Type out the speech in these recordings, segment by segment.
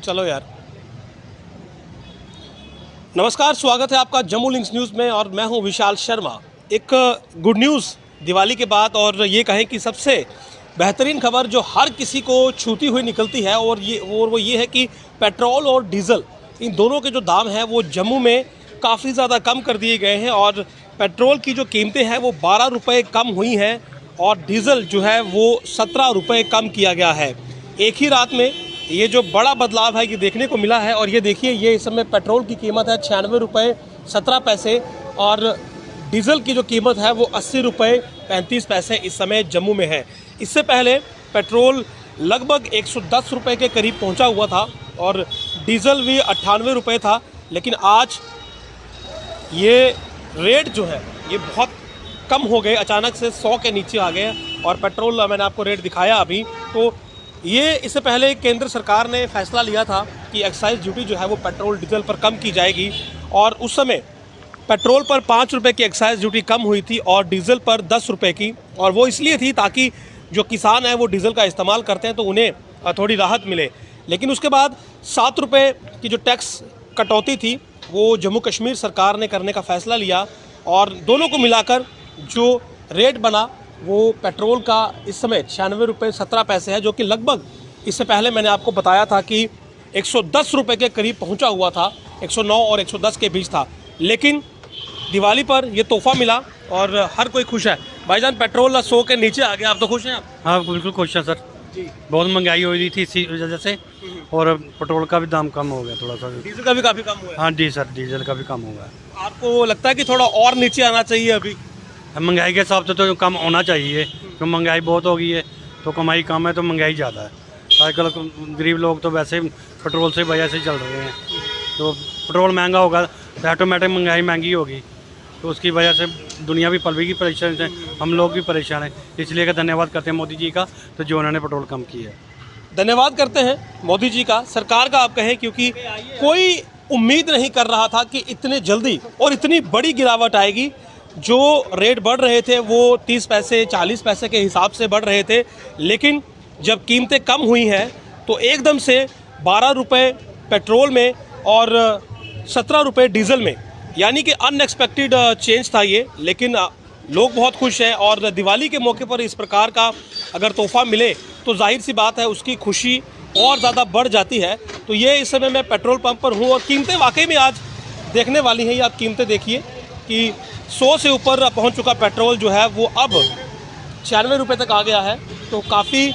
चलो यार। नमस्कार, स्वागत है आपका जम्मू लिंक्स न्यूज़ में और मैं हूं विशाल शर्मा। एक गुड न्यूज़ दिवाली के बाद और ये कहें कि सबसे बेहतरीन खबर जो हर किसी को छूती हुई निकलती है और वो ये है कि पेट्रोल और डीज़ल इन दोनों के जो दाम हैं वो जम्मू में काफ़ी ज़्यादा कम कर दिए गए हैं और पेट्रोल की जो कीमतें हैं वो 12 रुपये कम हुई हैं और डीज़ल जो है वो 17 रुपये कम किया गया है। एक ही रात में ये जो बड़ा बदलाव है ये देखने को मिला है। और ये देखिए, ये इस समय पेट्रोल की कीमत है 96 रुपये 17 पैसे और डीज़ल की जो कीमत है वो 80 रुपये 35 पैसे इस समय जम्मू में है। इससे पहले पेट्रोल लगभग 110 रुपये के करीब पहुंचा हुआ था और डीज़ल भी 98 रुपये था, लेकिन आज ये रेट जो है ये बहुत कम हो गए, अचानक से 100 के नीचे आ गए। और पेट्रोल मैंने आपको रेट दिखाया अभी, तो ये इससे पहले केंद्र सरकार ने फैसला लिया था कि एक्साइज ड्यूटी जो है वो पेट्रोल डीजल पर कम की जाएगी और उस समय पेट्रोल पर 5 रुपये की एक्साइज ड्यूटी कम हुई थी और डीज़ल पर 10 रुपये की। और वो इसलिए थी ताकि जो किसान हैं वो डीज़ल का इस्तेमाल करते हैं तो उन्हें थोड़ी राहत मिले। लेकिन उसके बाद 7 रुपये की जो टैक्स कटौती थी वो जम्मू कश्मीर सरकार ने करने का फ़ैसला लिया और दोनों को मिलाकर जो रेट बना वो पेट्रोल का इस समय 96 रुपये 17 पैसे है, जो कि लगभग इससे पहले मैंने आपको बताया था कि 110 रुपये के करीब पहुंचा हुआ था, 109 और 110 के बीच था। लेकिन दिवाली पर ये तोहफा मिला और हर कोई खुश है। भाईजान, पेट्रोल 100 के नीचे आ गया, आप तो खुश हैं? आप? हाँ बिल्कुल खुश हैं सर जी। बहुत महंगाई हो रही थी इसी वजह से और पेट्रोल का भी दाम कम हो गया थोड़ा सा। डीजल का भी काफ़ी कम हुआ है। हाँ जी सर, डीजल का भी कम हो गया। आपको लगता है कि थोड़ा और नीचे आना चाहिए अभी? महंगाई के हिसाब से तो कम होना चाहिए, तो महंगाई बहुत हो गई है तो कमाई कम है तो महंगाई ज़्यादा है। आजकल गरीब लोग तो वैसे पेट्रोल से वजह से चल रहे हैं, तो पेट्रोल महंगा होगा तो ऑटोमेटिक महंगाई महंगी होगी, तो उसकी वजह से दुनिया भी पल भी परेशान है, हम लोग भी परेशान हैं। इसलिए का धन्यवाद करते हैं मोदी जी का, तो जो उन्होंने पेट्रोल कम किया है। धन्यवाद करते हैं मोदी जी का, सरकार का आप कहें, क्योंकि कोई उम्मीद नहीं कर रहा था कि इतने जल्दी और इतनी बड़ी गिरावट आएगी। जो रेट बढ़ रहे थे वो 30 पैसे 40 पैसे के हिसाब से बढ़ रहे थे, लेकिन जब कीमतें कम हुई हैं तो एकदम से 12 रुपये पेट्रोल में और 17 रुपये डीज़ल में, यानी कि अनएक्सपेक्टेड चेंज था ये। लेकिन लोग बहुत खुश हैं और दिवाली के मौके पर इस प्रकार का अगर तोहफा मिले तो जाहिर सी बात है उसकी खुशी और ज़्यादा बढ़ जाती है। तो ये इस समय मैं पेट्रोल पंप पर हूँ और कीमतें वाकई में आज देखने वाली हैं। ये आप कीमतें देखिए कि 100 से ऊपर पहुंच चुका पेट्रोल जो है वो अब 96 रुपये तक आ गया है। तो काफ़ी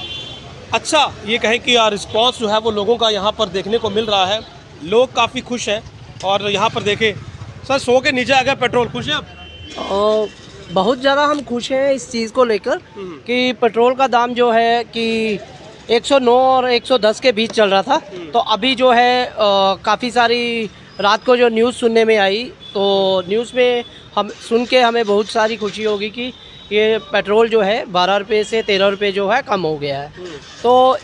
अच्छा ये कहें कि रिस्पांस जो है वो लोगों का यहाँ पर देखने को मिल रहा है। लोग काफ़ी खुश हैं और यहाँ पर देखें सर 100 के नीचे आ गया पेट्रोल, खुश हैं आप? बहुत ज़्यादा हम खुश हैं इस चीज़ को लेकर कि पेट्रोल का दाम जो है कि 109 और 110 के बीच चल रहा था, तो अभी जो है काफ़ी सारी रात को जो न्यूज़ सुनने में आई तो न्यूज़ में हम सुन के हमें बहुत सारी खुशी होगी कि ये पेट्रोल जो है 12 रुपये से 13 रुपये जो है कम हो गया है। तो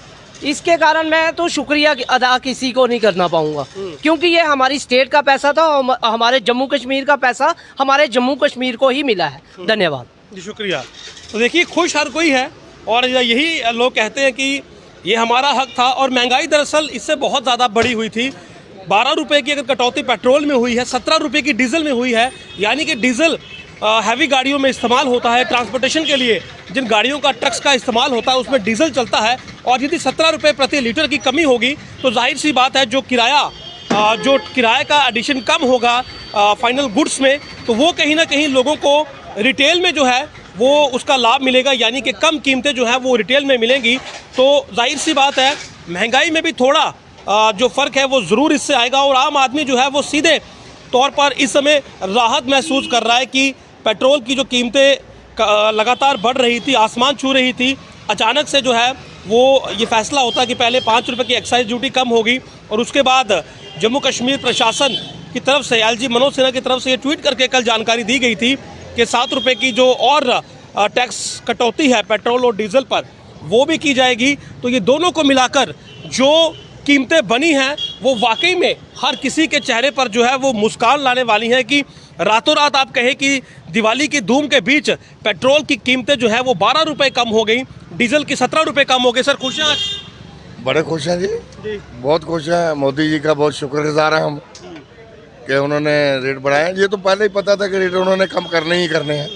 इसके कारण मैं तो शुक्रिया अदा किसी को नहीं करना पाऊंगा, क्योंकि ये हमारी स्टेट का पैसा था और हमारे जम्मू कश्मीर का पैसा हमारे जम्मू कश्मीर को ही मिला है। धन्यवाद जी, शुक्रिया। तो देखिए खुश हर कोई है और यही लोग कहते हैं कि ये हमारा हक था। और महंगाई दरअसल इससे बहुत ज़्यादा बढ़ी हुई थी। 12 रुपये की अगर कटौती पेट्रोल में हुई है, 17 रुपये की डीजल में हुई है, यानी कि डीजल हैवी गाड़ियों में इस्तेमाल होता है ट्रांसपोर्टेशन के लिए, जिन गाड़ियों का ट्रक्स का इस्तेमाल होता है उसमें डीजल चलता है। और यदि 17 रुपये प्रति लीटर की कमी होगी तो जाहिर सी बात है जो किराए का एडिशन कम होगा फाइनल गुड्स में, तो वो कहीं ना कहीं लोगों को रिटेल में जो है वो उसका लाभ मिलेगा, यानी कि कम कीमतें जो है वो रिटेल में मिलेंगी। तो जाहिर सी बात है महंगाई में भी थोड़ा जो फ़र्क है वो ज़रूर इससे आएगा और आम आदमी जो है वो सीधे तौर पर इस समय राहत महसूस कर रहा है कि पेट्रोल की जो कीमतें लगातार बढ़ रही थी, आसमान छू रही थी, अचानक से जो है वो ये फैसला होता है कि पहले 5 रुपये की एक्साइज ड्यूटी कम होगी और उसके बाद जम्मू कश्मीर प्रशासन की तरफ से एलजी मनोज सिन्हा की तरफ से ये ट्वीट करके कल जानकारी दी गई थी कि 7 रुपये की जो और टैक्स कटौती है पेट्रोल और डीजल पर वो भी की जाएगी। तो ये दोनों को मिलाकर जो कीमतें बनी हैं वो वाकई में हर किसी के चेहरे पर जो है वो मुस्कान लाने वाली हैं कि रातों रात आप कहें कि दिवाली की धूम के बीच पेट्रोल की कीमतें जो है वो 12 रुपये कम हो गई, डीजल की 17 रुपये कम हो गई। सर खुश हैं आज? बड़े खुश हैं जी, बहुत खुश हैं। मोदी जी का बहुत शुक्रगुजार हैं हम कि उन्होंने रेट बढ़ाए। ये तो पहले ही पता था कि रेट उन्होंने कम करने ही करने हैं,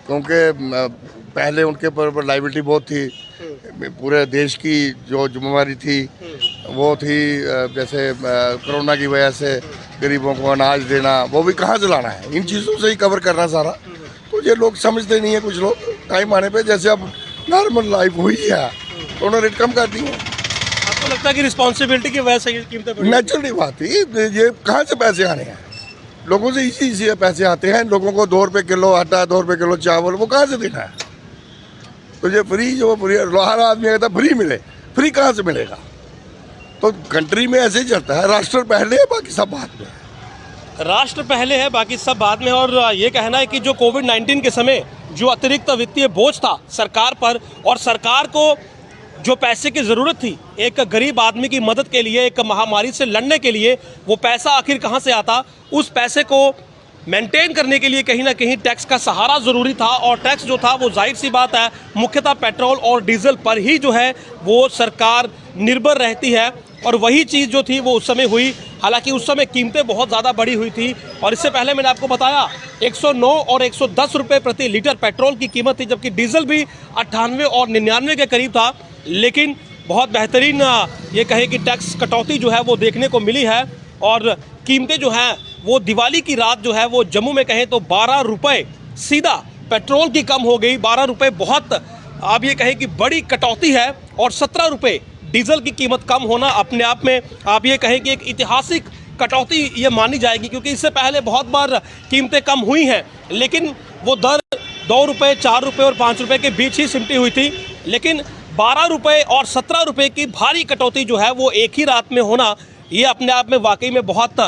क्योंकि पहले उनके ऊपर लाइबिलिटी बहुत थी। पूरे देश की जो जिम्मेवारी थी वो थी, जैसे कोरोना की वजह से गरीबों को अनाज देना, वो भी कहाँ से लाना है, इन चीज़ों से ही कवर करना सारा। तो ये लोग समझते नहीं है, कुछ लोग टाइम आने पे जैसे अब नॉर्मल लाइफ हुई है तो उन्होंने रेट कम कर दी है। आपको लगता है कि रिस्पॉन्सिबिलिटी की वजह से ये कीमतें बढ़ी? नेचुरली बात है, ये कहाँ से पैसे आने हैं? लोगों से इसी पैसे आते हैं। लोगों को 2 रुपये किलो आटा, 2 रुपये किलो चावल, वो कहाँ से देना है? तो ये फ्री, जो फ्री हर आदमी कहता फ्री मिले, फ्री कहाँ से मिलेगा? तो कंट्री में ऐसे ही चलता है, राष्ट्र पहले है बाकी सब बाद में। राष्ट्र पहले है बाकी सब बाद में। और ये कहना है कि जो कोविड-19 के समय जो अतिरिक्त वित्तीय बोझ था सरकार पर, और सरकार को जो पैसे की ज़रूरत थी एक गरीब आदमी की मदद के लिए, एक महामारी से लड़ने के लिए, वो पैसा आखिर कहाँ से आता? उस पैसे को मेंटेन करने के लिए कहीं ना कहीं टैक्स का सहारा ज़रूरी था। और टैक्स जो था वो जाहिर सी बात है मुख्यतः पेट्रोल और डीजल पर ही जो है वो सरकार निर्भर रहती है। और वही चीज़ जो थी वो उस समय हुई। हालांकि उस समय कीमतें बहुत ज़्यादा बढ़ी हुई थी। और इससे पहले मैंने आपको बताया 109 और 110 रुपये प्रति लीटर पेट्रोल की कीमत थी, जबकि डीजल भी 98 और 99 के करीब था। लेकिन बहुत बेहतरीन ये कहे कि टैक्स कटौती जो है वो देखने को मिली है। और कीमतें जो हैं वो दिवाली की रात जो है वो जम्मू में कहें तो 12 रुपये सीधा पेट्रोल की कम हो गई। 12 रुपये बहुत आप ये कहें कि बड़ी कटौती है। और 17 रुपये डीजल की कीमत कम होना अपने आप में आप ये कहें कि एक ऐतिहासिक कटौती ये मानी जाएगी, क्योंकि इससे पहले बहुत बार कीमतें कम हुई हैं, लेकिन वो दर 2 रुपये, 4 रुपये और 5 रुपये के बीच ही सिमटी हुई थी। लेकिन 12 रुपये और 17 रुपये की भारी कटौती जो है वो एक ही रात में होना, ये अपने आप में वाकई में बहुत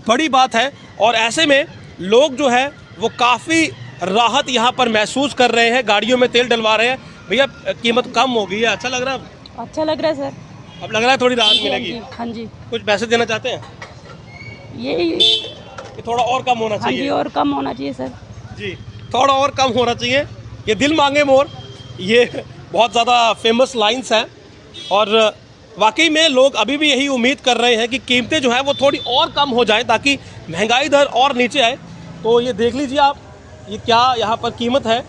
बड़ी बात है। और ऐसे में लोग जो है वो काफ़ी राहत यहाँ पर महसूस कर रहे हैं, गाड़ियों में तेल डलवा रहे हैं। भैया कीमत कम हो गई है, अच्छा लग रहा है? अच्छा लग रहा है सर। अब लग रहा है थोड़ी राहत मिलेगी। हाँ जी, कुछ पैसे देना चाहते हैं यही कि थोड़ा और कम होना हाँ जी, चाहिए? और कम होना चाहिए सर जी, थोड़ा और कम होना चाहिए। ये दिल मांगे मोर, ये बहुत ज़्यादा फेमस लाइंस हैं। और वाकई में लोग अभी भी यही उम्मीद कर रहे हैं कि कीमतें जो है वो थोड़ी और कम हो जाएं, ताकि महंगाई दर और नीचे आए। तो ये देख लीजिए आप, ये क्या यहाँ पर कीमत है,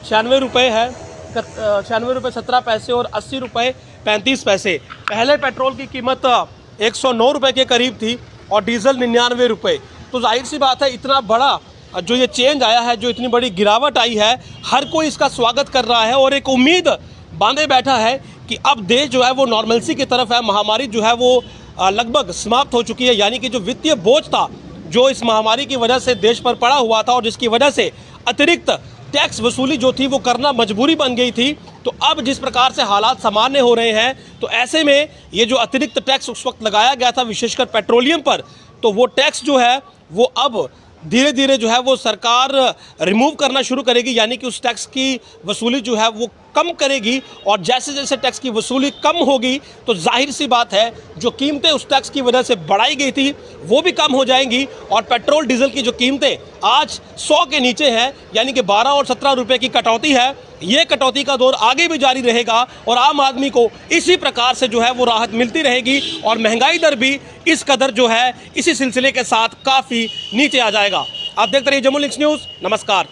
96 रुपये है, 96 रुपये 17 पैसे और 80 रुपये 35 पैसे। पहले पेट्रोल की कीमत 109 रुपये के करीब थी और डीजल 99 रुपये। तो जाहिर सी बात है इतना बड़ा जो ये चेंज आया है, जो इतनी बड़ी गिरावट आई है, हर कोई इसका स्वागत कर रहा है और एक उम्मीद बांधे बैठा है कि अब देश जो है वो नॉर्मलसी की तरफ है। महामारी जो है वो लगभग समाप्त हो चुकी है, यानी कि जो वित्तीय बोझ था जो इस महामारी की वजह से देश पर पड़ा हुआ था और जिसकी वजह से अतिरिक्त टैक्स वसूली जो थी वो करना मजबूरी बन गई थी, तो अब जिस प्रकार से हालात सामान्य हो रहे हैं, तो ऐसे में ये जो अतिरिक्त टैक्स उस वक्त लगाया गया था विशेषकर पेट्रोलियम पर, तो वो टैक्स जो है वो अब धीरे धीरे जो है वो सरकार रिमूव करना शुरू करेगी, यानी कि उस टैक्स की वसूली जो है वो कम करेगी। और जैसे जैसे टैक्स की वसूली कम होगी तो जाहिर सी बात है जो कीमतें उस टैक्स की वजह से बढ़ाई गई थी वो भी कम हो जाएंगी। और पेट्रोल डीजल की जो कीमतें आज 100 के नीचे हैं, यानी कि 12 और 17 रुपये की कटौती है, ये कटौती का दौर आगे भी जारी रहेगा और आम आदमी को इसी प्रकार से जो है वो राहत मिलती रहेगी और महंगाई दर भी इस कदर जो है इसी सिलसिले के साथ काफ़ी नीचे आ जाएगा। आप देखते रहिए जम्मू लिंक्स न्यूज़। नमस्कार।